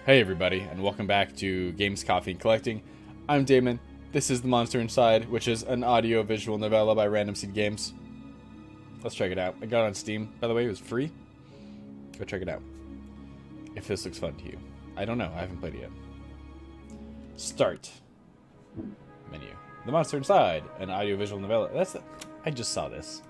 Hey everybody, and welcome back to Games, Coffee, and Collecting. I'm Damon. This is The Monster Inside, which is an audio-visual novella by Random Seed Games. Let's check it out. I got it on Steam. By the way, it was free. Go check it out. If this looks fun to you. I don't know. I haven't played it yet. Start. Menu. The Monster Inside, an audio-visual novella. I just saw this.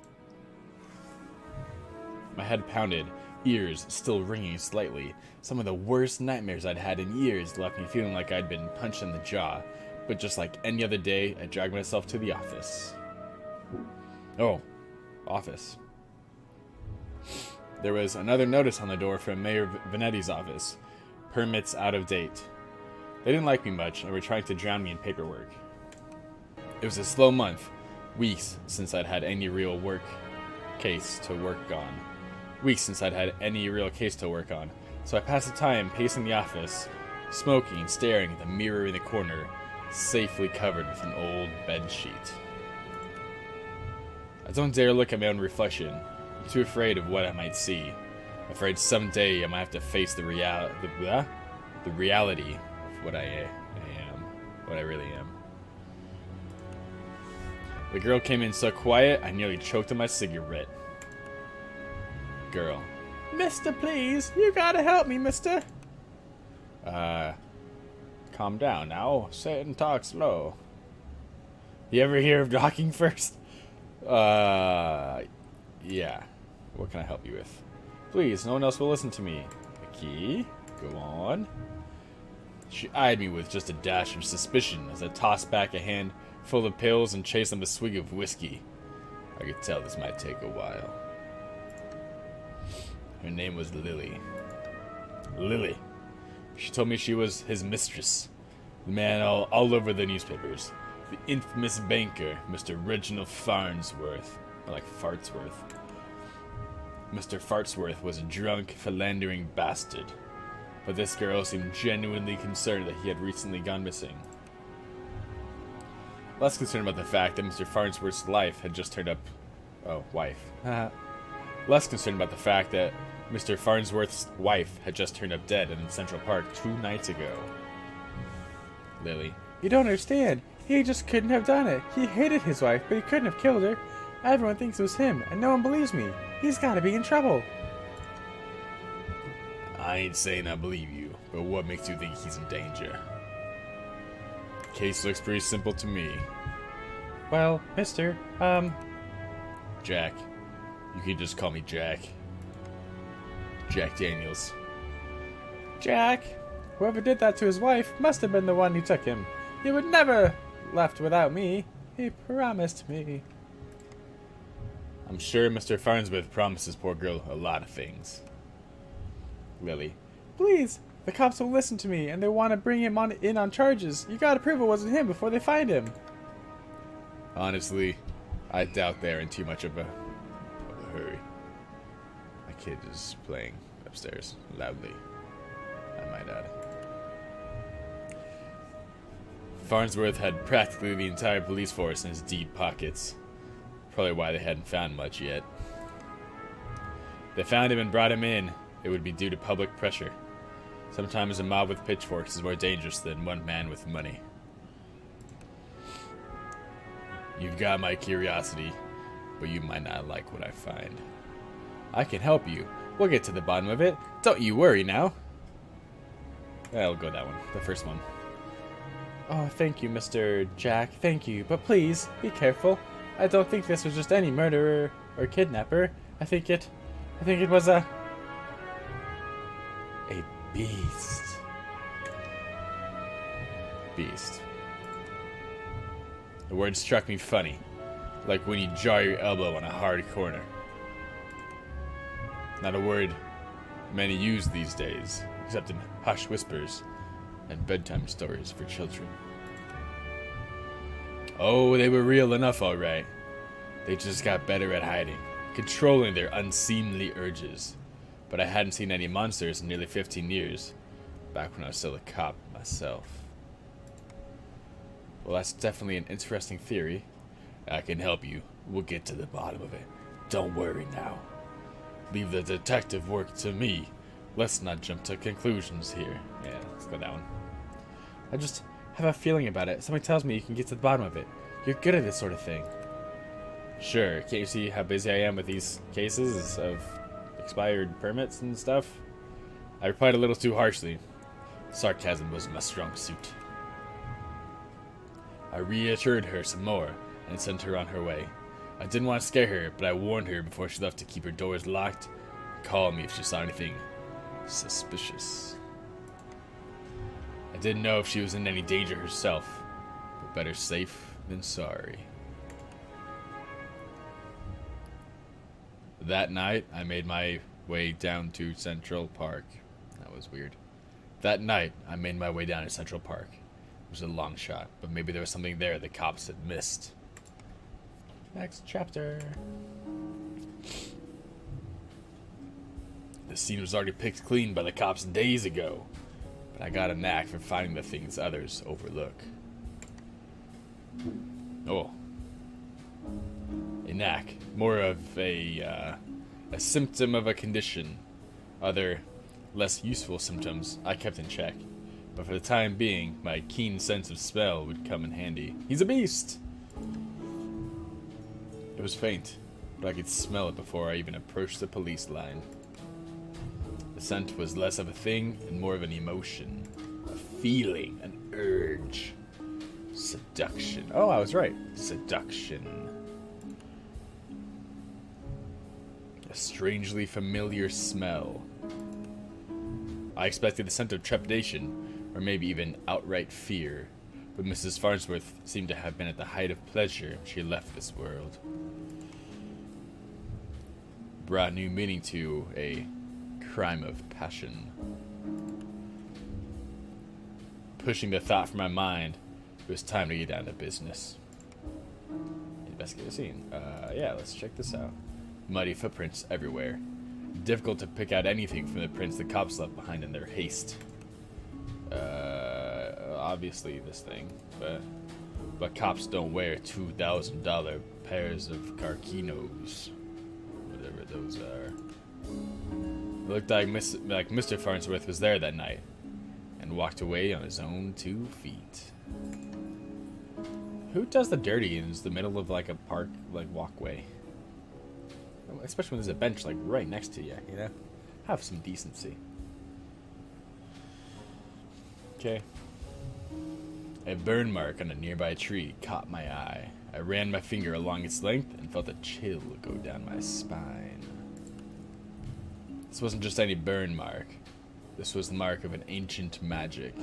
My head pounded. Ears still ringing slightly. Some of the worst nightmares I'd had in years left me feeling like I'd been punched in the jaw. But just like any other day, I dragged myself to the office. Oh, office. There was another notice on the door from Mayor Vanetti's office. Permits out of date. They didn't like me much and were trying to drown me in paperwork. It was a slow month. Weeks since I'd had any real case to work on. So I passed the time pacing the office, smoking and staring at the mirror in the corner, safely covered with an old bed sheet. I don't dare look at my own reflection. I'm too afraid of what I might see. Afraid someday I might have to face the reality of what I really am. The girl came in so quiet, I nearly choked on my cigarette. Girl. Mister, please. You gotta help me, mister. Calm down now. Sit and talk slow. You ever hear of talking first? Yeah. What can I help you with? Please, no one else will listen to me. A key? Go on. She eyed me with just a dash of suspicion as I tossed back a hand full of pills and chased them a swig of whiskey. I could tell this might take a while. Her name was Lily. Lily. She told me she was his mistress. The man all over the newspapers. The infamous banker, Mr. Reginald Farnsworth. Or like Fartsworth. Mr. Fartsworth was a drunk, philandering bastard. But this girl seemed genuinely concerned that he had recently gone missing. Less concerned about the fact that Mr. Farnsworth's life had just turned up... Oh, wife. Less concerned about the fact that Mr. Farnsworth's wife had just turned up dead in Central Park 2 nights ago. Lily. You don't understand. He just couldn't have done it. He hated his wife, but he couldn't have killed her. Everyone thinks it was him, and no one believes me. He's gotta be in trouble. I ain't saying I believe you, but what makes you think he's in danger? The case looks pretty simple to me. Well, mister, Jack. You can just call me Jack. Jack Daniels. Jack? Whoever did that to his wife must have been the one who took him. He would never left without me. He promised me. I'm sure Mr. Farnsworth promised this poor girl a lot of things. Lily. Please, the cops won't listen to me, and they want to bring him in on charges. You gotta prove it wasn't him before they find him. Honestly, I doubt they're in too much of a hurry. My kid is playing upstairs loudly, I might add. Farnsworth had practically the entire police force in his deep pockets. Probably why they hadn't found much yet. If they found him and brought him in, it would be due to public pressure. Sometimes a mob with pitchforks is more dangerous than one man with money. You've got my curiosity, but you might not like what I find. I can help you. We'll get to the bottom of it. Don't you worry now. I'll go that one. The first one. Oh, thank you, Mr. Jack. Thank you. But please, be careful. I don't think this was just any murderer or kidnapper. I think it was a beast. Beast. The word struck me funny. Like when you jar your elbow on a hard corner. Not a word many use these days, except in hushed whispers and bedtime stories for children. Oh, they were real enough, all right. They just got better at hiding, controlling their unseemly urges. But I hadn't seen any monsters in nearly 15 years, back when I was still a cop myself. Well, that's definitely an interesting theory. I can help you. We'll get to the bottom of it. Don't worry now. Leave the detective work to me. Let's not jump to conclusions here. Yeah, let's go that one. I just have a feeling about it. Something tells me you can get to the bottom of it. You're good at this sort of thing. Sure, can't you see how busy I am with these cases of expired permits and stuff? I replied a little too harshly. Sarcasm was my strong suit. I reassured her some more and sent her on her way. I didn't want to scare her, but I warned her before she left to keep her doors locked and call me if she saw anything suspicious. I didn't know if she was in any danger herself, but better safe than sorry. That night, I made my way down to Central Park. That was weird. That night, I made my way down to Central Park. It was a long shot, but maybe there was something there the cops had missed. Next chapter. The scene was already picked clean by the cops days ago, but I got a knack for finding the things others overlook. Oh. A knack. More of a symptom of a condition. Other, less useful symptoms I kept in check, but for the time being, my keen sense of smell would come in handy. He's a beast! It was faint, but I could smell it before I even approached the police line. The scent was less of a thing and more of an emotion, a feeling, an urge. Seduction. Oh, I was right. Seduction. A strangely familiar smell. I expected a scent of trepidation, or maybe even outright fear, but Mrs. Farnsworth seemed to have been at the height of pleasure when she left this world. Brought new meaning to a crime of passion. Pushing the thought from my mind, it was time to get down to business. Investigate the scene. Yeah, let's check this out. Muddy footprints everywhere. Difficult to pick out anything from the prints the cops left behind in their haste. Obviously this thing, but cops don't wear $2,000 pairs of Carquinos, whatever those are. It looked like Mr. Farnsworth was there that night, and walked away on his own 2 feet. Who does the dirty in the middle of like a park, like walkway? Especially when there's a bench like right next to you, you know? Have some decency. Okay. A burn mark on a nearby tree caught my eye. I ran my finger along its length and felt a chill go down my spine. This wasn't just any burn mark. This was the mark of an ancient magic.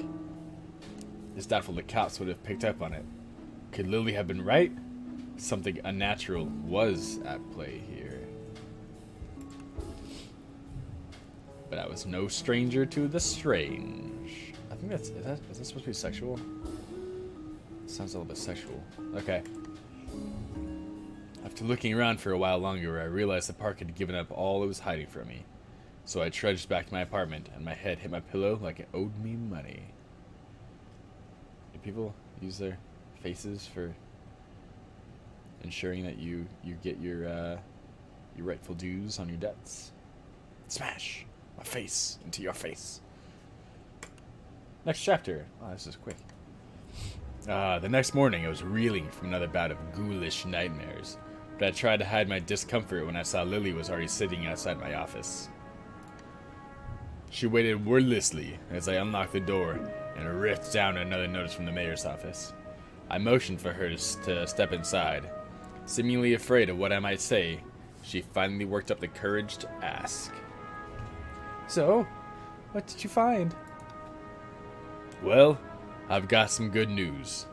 It's doubtful the cops would have picked up on it. Could Lily have been right? Something unnatural was at play here. But I was no stranger to the strange. I think is that supposed to be sexual? Sounds a little bit sexual. Okay. After looking around for a while longer, I realized the park had given up all it was hiding from me. So I trudged back to my apartment, and my head hit my pillow like it owed me money. Do people use their faces for ensuring that you get your rightful dues on your debts? Smash my face into your face. Next chapter. Oh, this is quick. The next morning, I was reeling from another bout of ghoulish nightmares, but I tried to hide my discomfort when I saw Lily was already sitting outside my office. She waited wordlessly as I unlocked the door and ripped down another notice from the mayor's office. I motioned for her to step inside. Seemingly afraid of what I might say, she finally worked up the courage to ask. So, what did you find? Well, I've got some good news.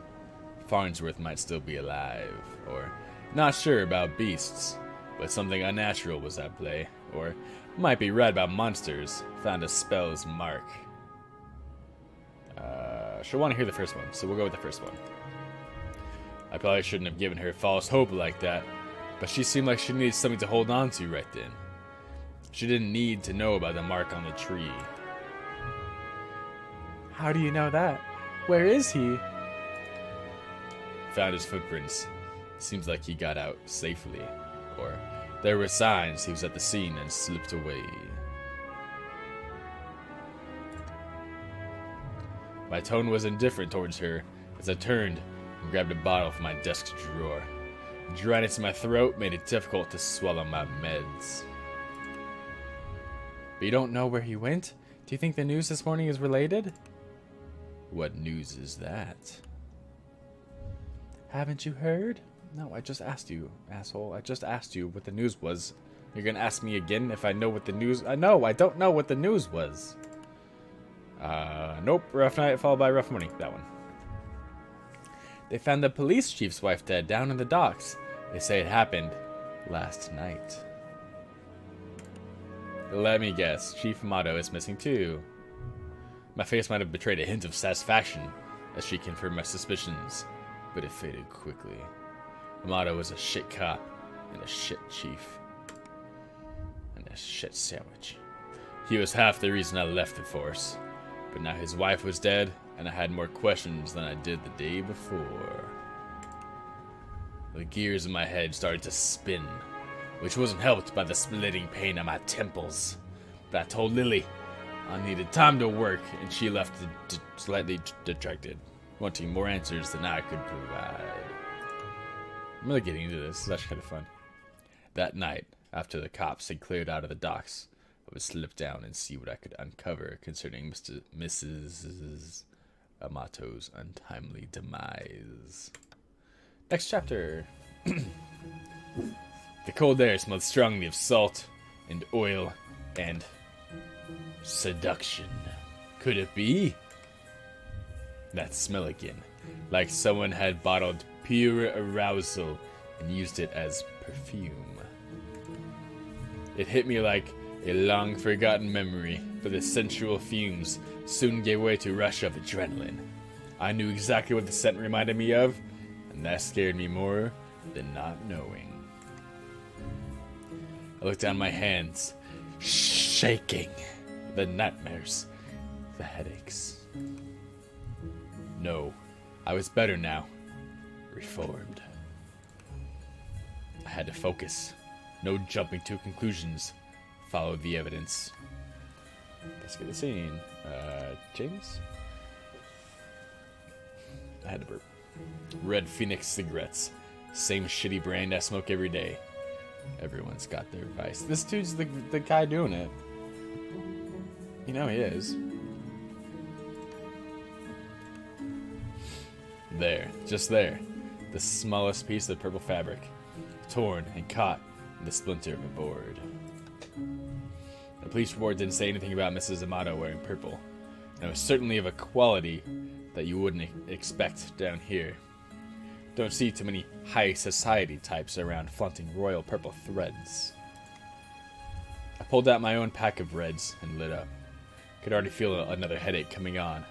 Farnsworth might still be alive, or not sure about beasts, but something unnatural was at play, or might be right about monsters. Found a spell's mark. She'll want to hear the first one, so we'll go with the first one. I probably shouldn't have given her false hope like that, but she seemed like she needed something to hold on to right then. She didn't need to know about the mark on the tree. How do you know that? Where is he? Found his footprints. Seems like he got out safely. Or there were signs he was at the scene and slipped away. My tone was indifferent towards her as I turned and grabbed a bottle from my desk drawer. Dryness in my throat made it difficult to swallow my meds. But you don't know where he went? Do you think the news this morning is related? What news is that? Haven't you heard? No, I just asked you, asshole. I just asked you what the news was. You're gonna ask me again if I know what the news... I don't know what the news was. Nope. Rough night followed by rough morning. That one. They found the police chief's wife dead down in the docks. They say it happened last night. Let me guess. Chief Amato is missing too. My face might have betrayed a hint of satisfaction as she confirmed my suspicions, but it faded quickly. Amato was a shit cop and a shit chief. And a shit sandwich. He was half the reason I left the force. But now his wife was dead, and I had more questions than I did the day before. The gears in my head started to spin, which wasn't helped by the splitting pain on my temples. But I told Lily I needed time to work, and she left slightly detracted, wanting more answers than I could provide. I'm really getting into this. It's actually kind of fun. That night, after the cops had cleared out of the docks, I would slip down and see what I could uncover concerning Mrs. Amato's untimely demise. Next chapter. The cold air smelled strongly of salt and oil and seduction. Could it be? That smell again. Like someone had bottled pure arousal and used it as perfume. It hit me like a long-forgotten memory, but the sensual fumes soon gave way to a rush of adrenaline. I knew exactly what the scent reminded me of, and that scared me more than not knowing. I looked down my hands, shaking. The nightmares, the headaches. No, I was better now. Reformed. I had to focus. No jumping to conclusions. Follow the evidence. Let's get the scene. James? I had to burp. Red Phoenix cigarettes. Same shitty brand I smoke every day. Everyone's got their vice. This dude's the guy doing it. You know he is. There. Just there. The smallest piece of purple fabric. Torn and caught in the splinter of a board. The police report didn't say anything about Mrs. Amato wearing purple. And it was certainly of a quality that you wouldn't expect down here. Don't see too many high society types around flaunting royal purple threads. I pulled out my own pack of reds and lit up. Could already feel another headache coming on.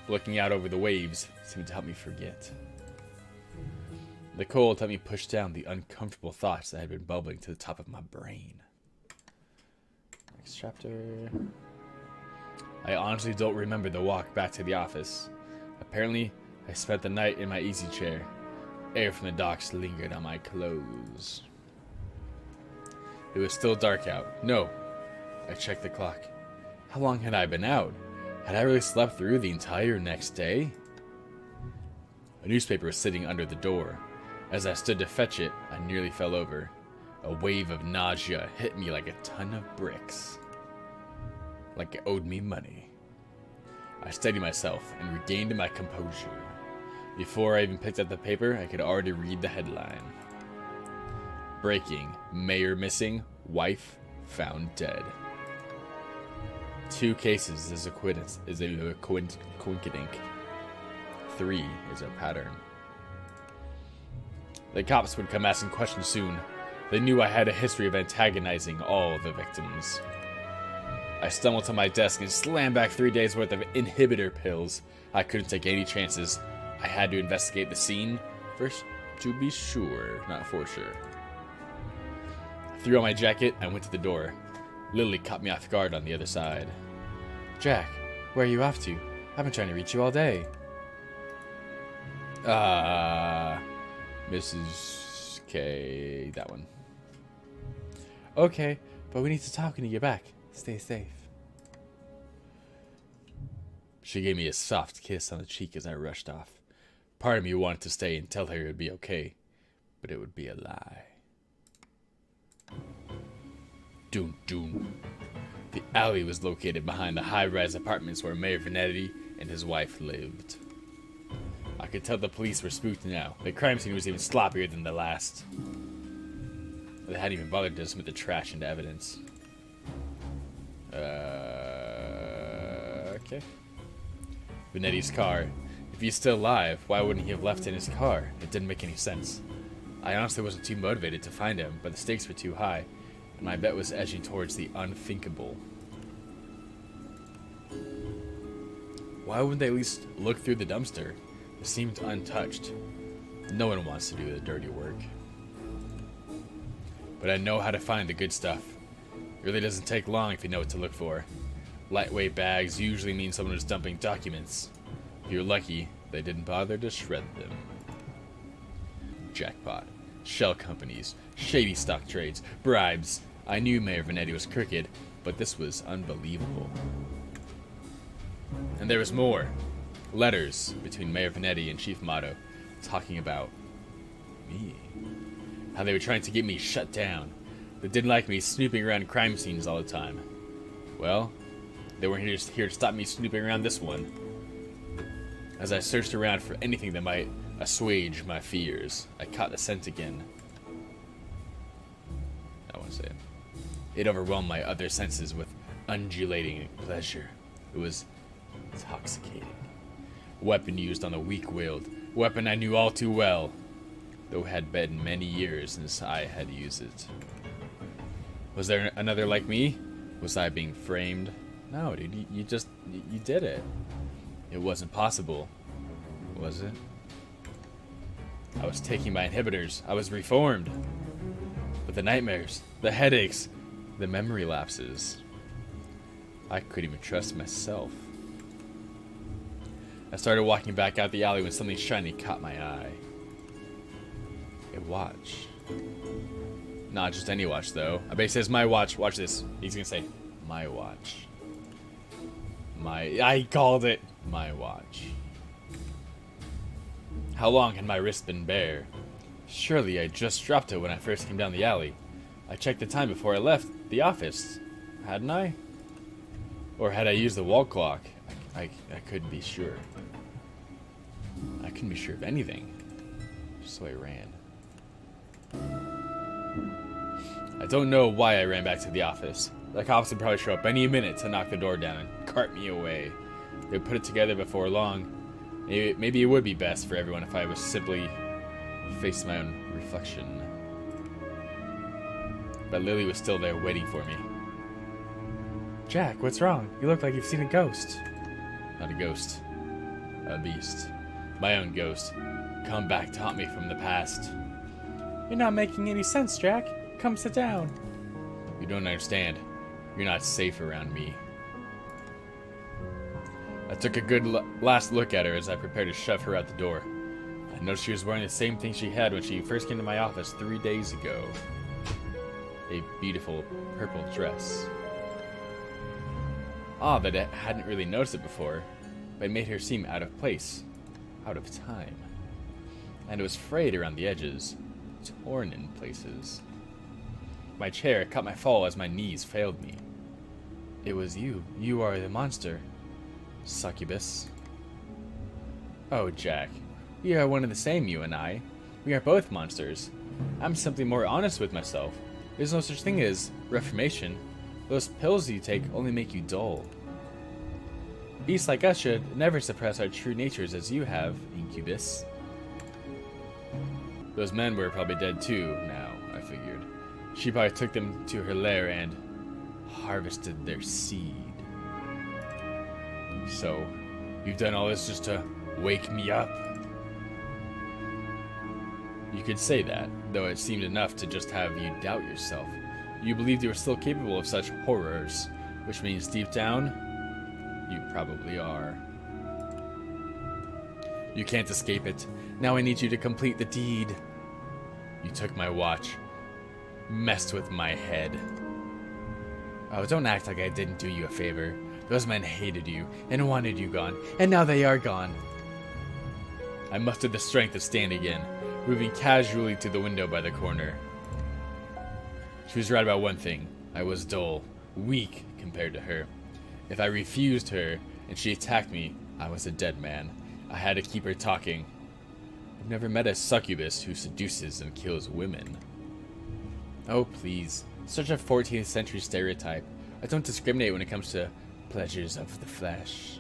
Looking out over the waves seemed to help me forget. The cold helped me push down the uncomfortable thoughts that had been bubbling to the top of my brain. Next chapter. I honestly don't remember the walk back to the office. Apparently, I spent the night in my easy chair. Air from the docks lingered on my clothes. It was still dark out. No. I checked the clock. How long had I been out? Had I really slept through the entire next day? A newspaper was sitting under the door. As I stood to fetch it, I nearly fell over. A wave of nausea hit me like a ton of bricks. Like it owed me money. I steadied myself and regained my composure. Before I even picked up the paper, I could already read the headline. Breaking. Mayor missing. Wife found dead. 2 cases is a coincidence. 3 is a pattern. The cops would come asking questions soon. They knew I had a history of antagonizing all the victims. I stumbled to my desk and slammed back 3 days worth of inhibitor pills. I couldn't take any chances. I had to investigate the scene first to be sure, not for sure. I threw on my jacket and went to the door. Lily caught me off guard on the other side. Jack, where are you off to? I've been trying to reach you all day. Mrs. K. That one. Okay, but we need to talk when you get back. Stay safe. She gave me a soft kiss on the cheek as I rushed off. Part of me wanted to stay and tell her it would be okay, but it would be a lie. Doon doon. The alley was located behind the high-rise apartments where Mayor Vanetti and his wife lived. I could tell the police were spooked now. The crime scene was even sloppier than the last. They hadn't even bothered to submit the trash into evidence. Okay. Vanetti's car. If he's still alive, why wouldn't he have left in his car? It didn't make any sense. I honestly wasn't too motivated to find him, but the stakes were too high, and my bet was edging towards the unthinkable. Why wouldn't they at least look through the dumpster? It seemed untouched. No one wants to do the dirty work. But I know how to find the good stuff. It really doesn't take long if you know what to look for. Lightweight bags usually mean someone is dumping documents. If you're lucky, they didn't bother to shred them. Jackpot. Shell companies, shady stock trades, bribes. I knew Mayor Vanetti was crooked, but this was unbelievable. And there was more. Letters between Mayor Vanetti and Chief Motto, talking about me. How they were trying to get me shut down. They didn't like me snooping around crime scenes all the time. Well, they weren't here to stop me snooping around this one. As I searched around for anything that might assuage my fears, I caught the scent again. I won't say it. It overwhelmed my other senses with undulating pleasure. It was intoxicating. Weapon used on the weak-willed. Weapon I knew all too well, though it had been many years since I had used it. Was there another like me? Was I being framed? No, dude, you did it. It wasn't possible, was it? I was taking my inhibitors. I was reformed. But the nightmares, the headaches, the memory lapses. I couldn't even trust myself. I started walking back out the alley when something shiny caught my eye. A watch. Not just any watch, though. I bet he says my watch. Watch this. He's gonna say, my watch. I called it my watch. How long had my wrist been bare? Surely I just dropped it when I first came down the alley. I checked the time before I left the office. Hadn't I? Or had I used the wall clock? I couldn't be sure. I couldn't be sure of anything. So I ran. I don't know why I ran back to the office. The cops would probably show up any minute to knock the door down and cart me away. They would put it together before long. Maybe it would be best for everyone if I was simply face my own reflection. But Lily was still there waiting for me. Jack, what's wrong? You look like you've seen a ghost. Not a ghost. A beast. My own ghost. Come back to haunt me from the past. You're not making any sense, Jack. Come sit down. You don't understand. You're not safe around me. I took a good last look at her as I prepared to shove her out the door. I noticed she was wearing the same thing she had when she first came to my office 3 days ago. A beautiful purple dress. Odd that I hadn't really noticed it before, but it made her seem out of place, out of time. And it was frayed around the edges, torn in places. My chair caught my fall as my knees failed me. It was you. You are the monster. Succubus. Oh, Jack. We are one and the same, you and I. We are both monsters. I'm simply more honest with myself. There's no such thing as reformation. Those pills you take only make you dull. Beasts like us should never suppress our true natures as you have, incubus. Those men were probably dead too, now, I figured. She probably took them to her lair and harvested their seed. So, you've done all this just to wake me up? You could say that, though it seemed enough to just have you doubt yourself. You believed you were still capable of such horrors, which means deep down, you probably are. You can't escape it. Now I need you to complete the deed. You took my watch. Messed with my head. Oh, don't act like I didn't do you a favor. Those men hated you and wanted you gone, and now they are gone. I mustered the strength to stand again, moving casually to the window by the corner. She was right about one thing. I was dull, weak compared to her. If I refused her and she attacked me, I was a dead man. I had to keep her talking. I've never met a succubus who seduces and kills women. Oh, please. Such a 14th century stereotype. I don't discriminate when it comes to pleasures of the flesh.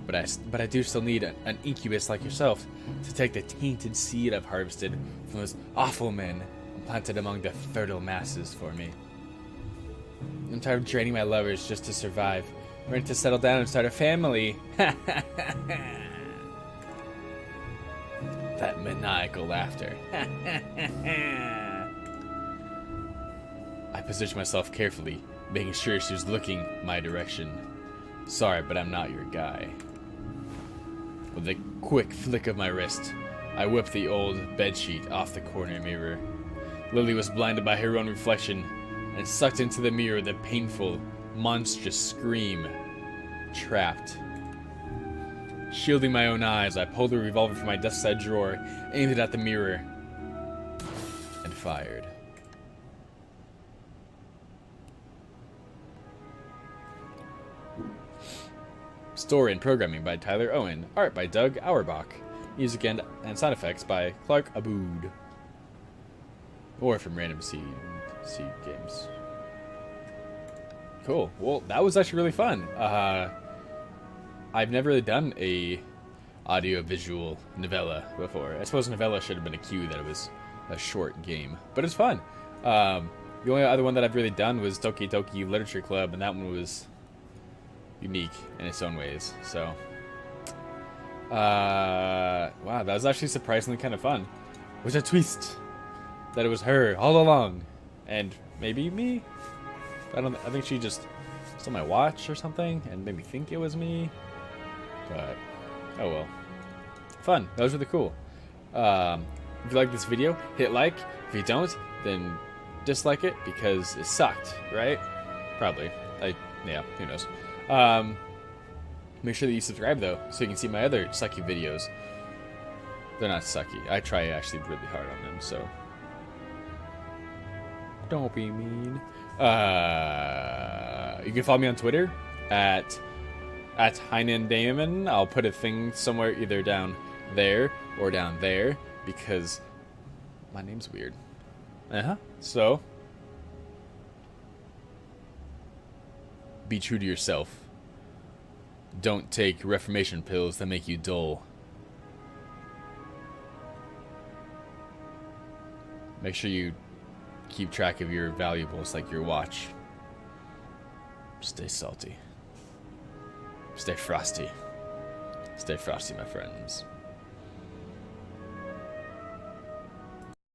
But I do still need an incubus like yourself to take the tainted seed I've harvested from those awful men and planted among the fertile masses for me. I'm tired of draining my lovers just to survive. I'm ready to settle down and start a family. That maniacal laughter. I positioned myself carefully, making sure she was looking my direction. Sorry, but I'm not your guy. With a quick flick of my wrist, I whipped the old bedsheet off the corner mirror. Lily was blinded by her own reflection and sucked into the mirror with a painful, monstrous scream. Trapped. Shielding my own eyes, I pulled a revolver from my desk side drawer, aimed it at the mirror, and fired. Story and programming by Tyler Owen. Art by Doug Auerbach. Music and sound effects by Clark Abood. Or from Random Seed Games. Cool. Well, that was actually really fun. I've never really done a audio-visual novella before. I suppose novella should have been a cue that it was a short game, but it's fun. The only other one that I've really done was Toki Toki Literature Club, and that one was unique in its own ways. So, wow, that was actually surprisingly kind of fun. With a twist that it was her all along, and maybe me. I think she just stole my watch or something and made me think it was me. But oh well, fun. That was really cool. If you like this video, hit like. If you don't, then dislike it because it sucked, right? Probably. Yeah, who knows. Make sure that you subscribe though, so you can see my other sucky videos. They're not sucky. I try actually really hard on them, so don't be mean. You can follow me on Twitter at HeinenDamon. I'll put a thing somewhere either down there or down there because my name's weird. So be true to yourself. Don't take reformation pills that make you dull. Make sure you keep track of your valuables like your watch. Stay salty. Stay frosty. Stay frosty, my friends.